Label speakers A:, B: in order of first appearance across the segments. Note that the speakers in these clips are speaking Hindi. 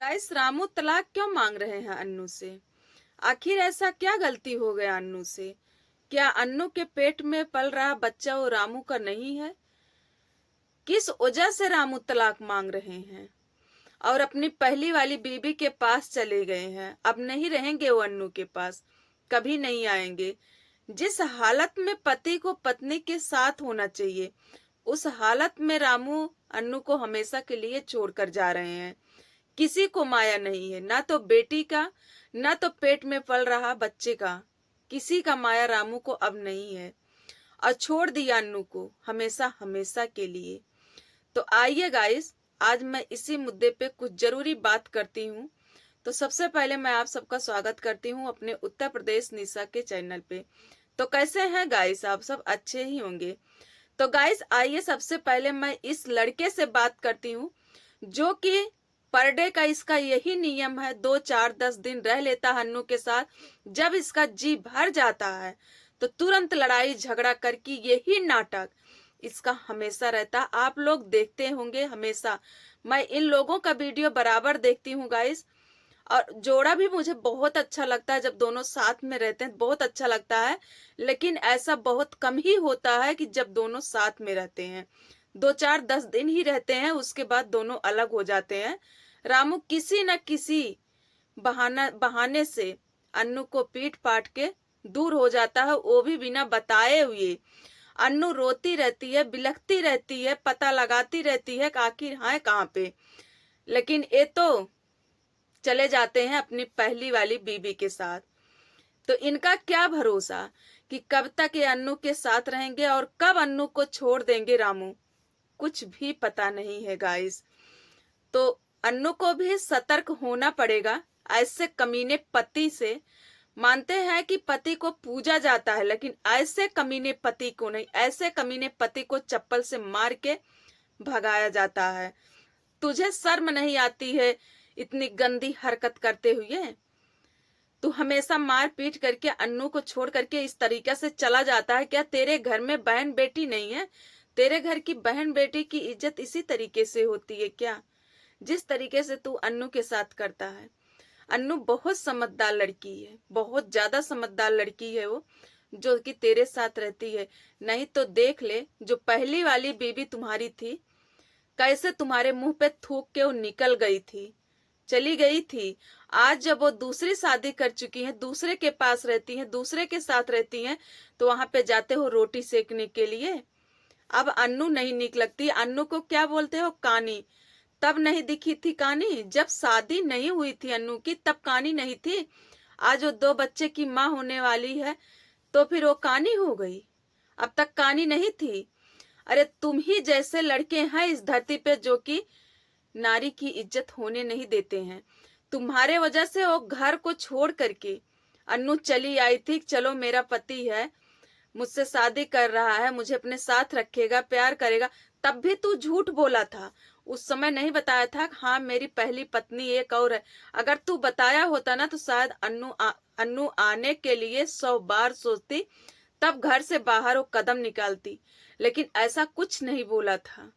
A: गाइस, रामू तलाक क्यों मांग रहे हैं अन्नू से? आखिर ऐसा क्या गलती हो गया अन्नू से? क्या अन्नू के पेट में पल रहा बच्चा वो रामू का नहीं है? किस वजह से रामू तलाक मांग रहे हैं और अपनी पहली वाली बीबी के पास चले गए हैं? अब नहीं रहेंगे वो अन्नू के पास, कभी नहीं आएंगे। जिस हालत में पति को पत्नी के साथ होना चाहिए, उस हालत में रामू अन्नू को हमेशा के लिए छोड़कर जा रहे हैं। किसी को माया नहीं है, ना तो बेटी का, ना तो पेट में पल रहा बच्चे का। किसी का माया रामू को अब नहीं है और छोड़ दिया अन्नू को हमेशा हमेशा के लिए। तो आइए गाइस, आज मैं इसी मुद्दे पे कुछ जरूरी बात करती हूँ। तो सबसे पहले मैं आप सबका स्वागत करती हूँ अपने उत्तर प्रदेश निशा के चैनल पे। तो कैसे हैं गाइस? आप सब अच्छे ही होंगे। तो गाइस आइए, सबसे पहले मैं इस लड़के से बात करती हूँ जो कि पर डे का इसका यही नियम है, 2 4 10 दिन रह लेता है अन्नू के साथ। जब इसका जी भर जाता है तो तुरंत लड़ाई झगड़ा करके यही नाटक इसका हमेशा रहता। आप लोग देखते होंगे हमेशा, मैं इन लोगों का वीडियो बराबर देखती हूँ गाइस। और जोड़ा भी मुझे बहुत अच्छा लगता है, जब दोनों साथ में रहते हैं बहुत अच्छा लगता है। लेकिन ऐसा बहुत कम ही होता है कि जब दोनों साथ में रहते हैं। 2 4 10 दिन ही रहते हैं, उसके बाद दोनों अलग हो जाते हैं। रामू किसी न किसी बहाने से अन्नू को पीट पाट के दूर हो जाता है, वो भी बिना बताए हुए। अन्नू रोती रहती है, बिलखती रहती है, पता लगाती रहती है कि आखिर है कहाँ पे। लेकिन ये तो चले जाते हैं अपनी पहली वाली बीबी के साथ। तो इनका क्या भरोसा कि कब तक ये अन्नू के साथ रहेंगे और कब अन्नू को छोड़ देंगे रामू, कुछ भी पता नहीं है गाइस। तो अन्नू को भी सतर्क होना पड़ेगा ऐसे कमीने पति से। मानते हैं कि पति को पूजा जाता है, लेकिन ऐसे कमीने पति को नहीं, ऐसे कमीने पति को चप्पल से मार के भगाया जाता है। तुझे शर्म नहीं आती है इतनी गंदी हरकत करते हुए? तू हमेशा मार पीट करके अन्नू को छोड़ करके इस तरीके से चला जाता है। क्या तेरे घर में बहन बेटी नहीं है? तेरे घर की बहन बेटी की इज्जत इसी तरीके से होती है क्या, जिस तरीके से तू अन्नू के साथ करता है? अन्नू बहुत समझदार लड़की है, बहुत ज्यादा समझदार लड़की है वो, जो कि तेरे साथ रहती है। नहीं तो देख ले, जो पहली वाली बीबी तुम्हारी थी, कैसे तुम्हारे मुंह पे थूक के वो निकल गई थी, चली गई थी। आज जब वो दूसरी शादी कर चुकी हैं, दूसरे के पास रहती हैं, दूसरे के साथ रहती हैं, तो वहां पे जाते हो रोटी सेकने के लिए। अब अन्नू नहीं निक लगती। अन्नू को क्या बोलते हो? कानी। तब नहीं दिखी थी कानी जब शादी नहीं हुई थी अन्नू की, तब कानी नहीं थी। आज वो 2 बच्चे की माँ होने वाली है तो फिर वो कानी हो गई, अब तक कानी नहीं थी। अरे तुम ही जैसे लड़के हैं इस धरती पे जो कि नारी की इज्जत होने नहीं देते हैं। तुम्हारे वजह से वो घर को छोड़ करके अन्नू चली आई थी। चलो मेरा पति है, मुझसे शादी कर रहा है, मुझे अपने साथ रखेगा, प्यार करेगा। तब भी तू झूठ बोला था। उस समय नहीं बताया था हाँ मेरी पहली पत्नी एक और है। अगर तू बताया होता ना तो शायद अन्नू आने के लिए 100 बार सोचती, तब घर से बाहर वो कदम निकालती। लेकिन ऐसा कुछ नहीं बोला था।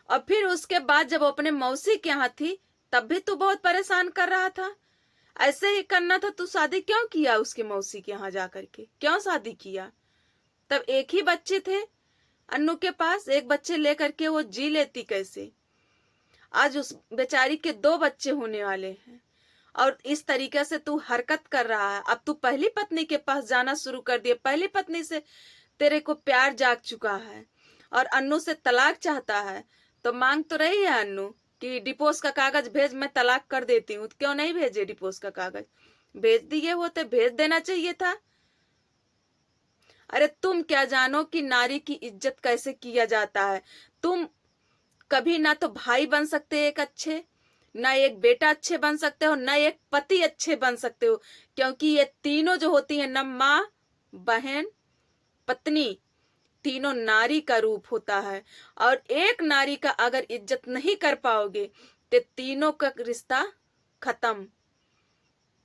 A: और फिर उसके बाद जब वो अपने मौसी के यहाँ थी, तब भी तू बहुत परेशान कर रहा था। ऐसे ही करना था, तू शादी क्यों किया उसके मौसी के यहाँ जाकर के? क्यों शादी किया? तब एक ही बच्चे थे अन्नू के पास, एक बच्चे लेकर के वो जी लेती कैसे? आज उस बेचारी के 2 बच्चे होने वाले हैं और इस तरीके से तू हरकत कर रहा है। अब तू पहली पत्नी के पास जाना शुरू कर दिया। पहली पत्नी से तेरे को प्यार जाग चुका है और अन्नू से तलाक चाहता है। तो मांग तो रही है अन्नू कि डिपोस का कागज भेज, मैं तलाक कर देती हूँ। क्यों नहीं भेजे डिपोस का कागज? भेज दिए होते, भेज देना चाहिए था। अरे तुम क्या जानो कि नारी की इज्जत कैसे किया जाता है? तुम कभी ना तो भाई बन सकते एक अच्छे, ना एक बेटा अच्छे बन सकते हो, ना एक पति अच्छे बन सकते हो। क्योंकि ये तीनों जो होती है ना, माँ, बहन, पत्नी, तीनों नारी का रूप होता है। और एक नारी का अगर इज्जत नहीं कर पाओगे तो तीनों का रिश्ता खत्म।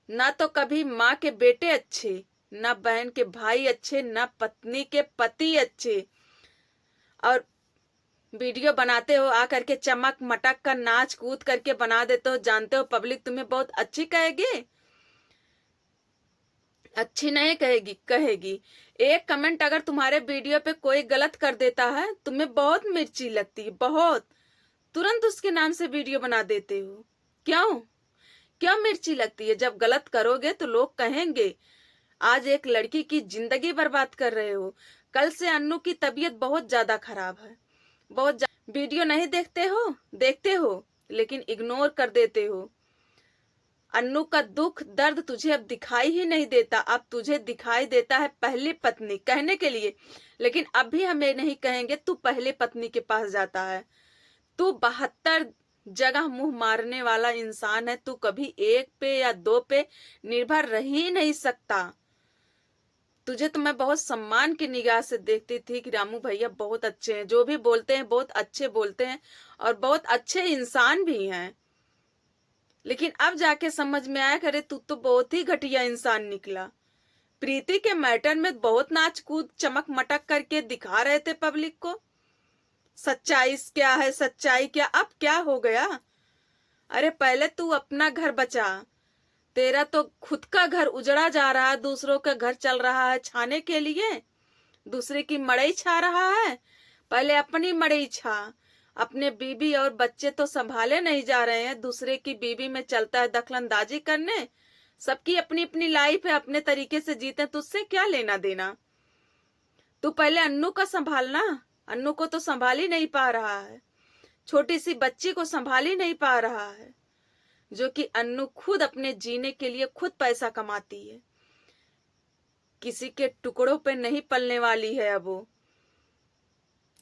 A: ना तो कभी माँ के बेटे अच्छे, ना बहन के भाई अच्छे, ना पत्नी के पति अच्छे। और वीडियो बनाते हो, आकर के चमक मटक कर नाच कूद करके बना देते हो, जानते हो पब्लिक तुम्हें बहुत अच्छी कहेगी, अच्छी नहीं कहेगी, कहेगी। एक कमेंट अगर तुम्हारे वीडियो पे कोई गलत कर देता है, तुम्हें बहुत मिर्ची लगती है, बहुत, तुरंत उसके नाम से वीडियो बना देते हो। क्यों क्यों मिर्ची लगती है? जब गलत करोगे तो लोग कहेंगे। आज एक लड़की की जिंदगी बर्बाद कर रहे हो। कल से अन्नू की तबीयत बहुत ज्यादा खराब है, बहुत वीडियो नहीं देखते हो लेकिन इग्नोर कर देते हो। अन्नू का दुख दर्द तुझे अब दिखाई ही नहीं देता। अब तुझे दिखाई देता है पहली पत्नी कहने के लिए, लेकिन अब भी हमें नहीं कहेंगे तू पहली पत्नी के पास जाता है। तू 72 जगह मुंह मारने वाला इंसान है। तू कभी एक पे या दो पे निर्भर रह ही नहीं सकता। तुझे तो मैं बहुत सम्मान की निगाह से देखती थी कि रामू भैया बहुत अच्छे हैं, जो भी बोलते हैं बहुत अच्छे बोलते हैं और बहुत अच्छे इंसान भी हैं। लेकिन अब जाके समझ में आया, करे तू तो बहुत ही घटिया इंसान निकला। प्रीति के मैटर में बहुत नाच कूद चमक मटक करके दिखा रहे थे पब्लिक को। सच्चाई क्या है, सच्चाई क्या, अब क्या हो गया? अरे पहले तू अपना घर बचा। तेरा तो खुद का घर उजड़ा जा रहा है, दूसरों का घर चल रहा है छाने के लिए, दूसरे की मड़ई छा रहा है। पहले अपनी मड़ई छा। अपने बीबी और बच्चे तो संभाले नहीं जा रहे हैं, दूसरे की बीबी में चलता है दखलंदाजी करने। सबकी अपनी अपनी लाइफ है, अपने तरीके से जीते, तुझसे क्या लेना देना? तू पहले अन्नू का संभालना। अन्नू को तो संभाल ही नहीं पा रहा है, छोटी सी बच्ची को संभाल ही नहीं पा रहा है, जो कि अन्नू खुद अपने जीने के लिए खुद पैसा कमाती है। किसी के टुकड़ों पे नहीं पलने वाली है। अब वो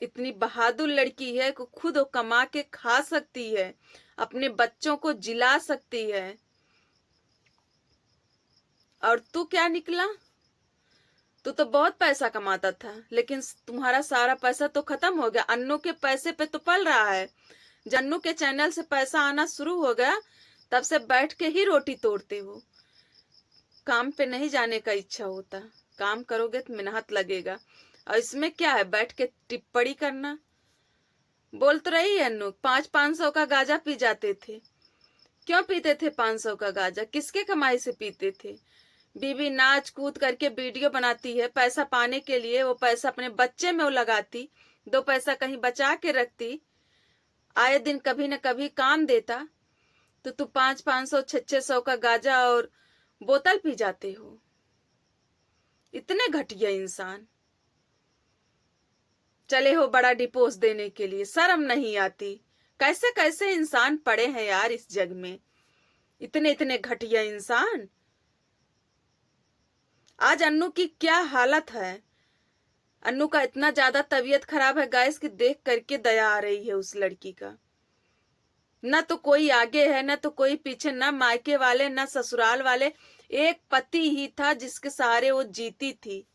A: इतनी बहादुर लड़की है कि खुद वो कमा के खा सकती है, अपने बच्चों को जिला सकती है। और तू क्या निकला? तू तो बहुत पैसा कमाता था, लेकिन तुम्हारा सारा पैसा तो खत्म हो गया। अन्नू के पैसे पे तो पल रहा है। जन्नू के चैनल से पैसा आना शुरू हो गया, तब से बैठ के ही रोटी तोड़ते हो। काम पे नहीं जाने का इच्छा होता। काम करोगे तो मेहनत लगेगा, और इसमें क्या है बैठ के टिप्पणी करना? बोल तो रही है अन्नू 500 का गांजा पी जाते थे। क्यों पीते थे 500 का गांजा? किसके कमाई से पीते थे? बीबी नाच कूद करके वीडियो बनाती है पैसा पाने के लिए। वो पैसा अपने बच्चे में वो लगाती, 2 पैसा कहीं बचा के रखती, आए दिन कभी न कभी काम देता। तो तू 500 600 का गांजा और बोतल पी जाते हो। इतने घटिया इंसान चले हो बड़ा डिपोज देने के लिए, शर्म नहीं आती? कैसे कैसे इंसान पड़े हैं यार इस जग में, इतने इतने घटिया इंसान। आज अन्नू की क्या हालत है। अन्नू का इतना ज्यादा तबीयत खराब है गाइस कि देख करके दया आ रही है उस लड़की का। न तो कोई आगे है, न तो कोई पीछे, न मायके वाले न ससुराल वाले। एक पति ही था जिसके सहारे वो जीती थी।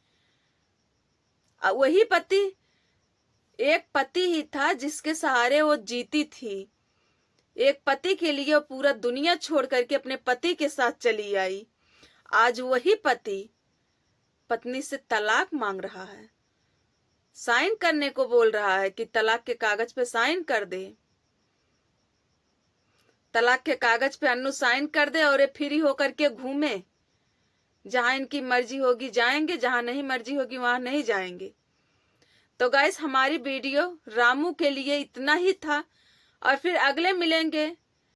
A: वही पति, एक पति ही था जिसके सहारे वो जीती थी। एक पति के लिए वो पूरा दुनिया छोड़ करके अपने पति के साथ चली आई। आज वही पति पत्नी से तलाक मांग रहा है, साइन करने को बोल रहा है कि तलाक के कागज पे साइन कर दे। तलाक के कागज पे अन्नू साइन कर दे और ये फ्री होकर के घूमे। जहां इनकी मर्जी होगी जाएंगे, जहां नहीं मर्जी होगी वहां नहीं जाएंगे। तो गाइस हमारी वीडियो रामू के लिए इतना ही था, और फिर अगले मिलेंगे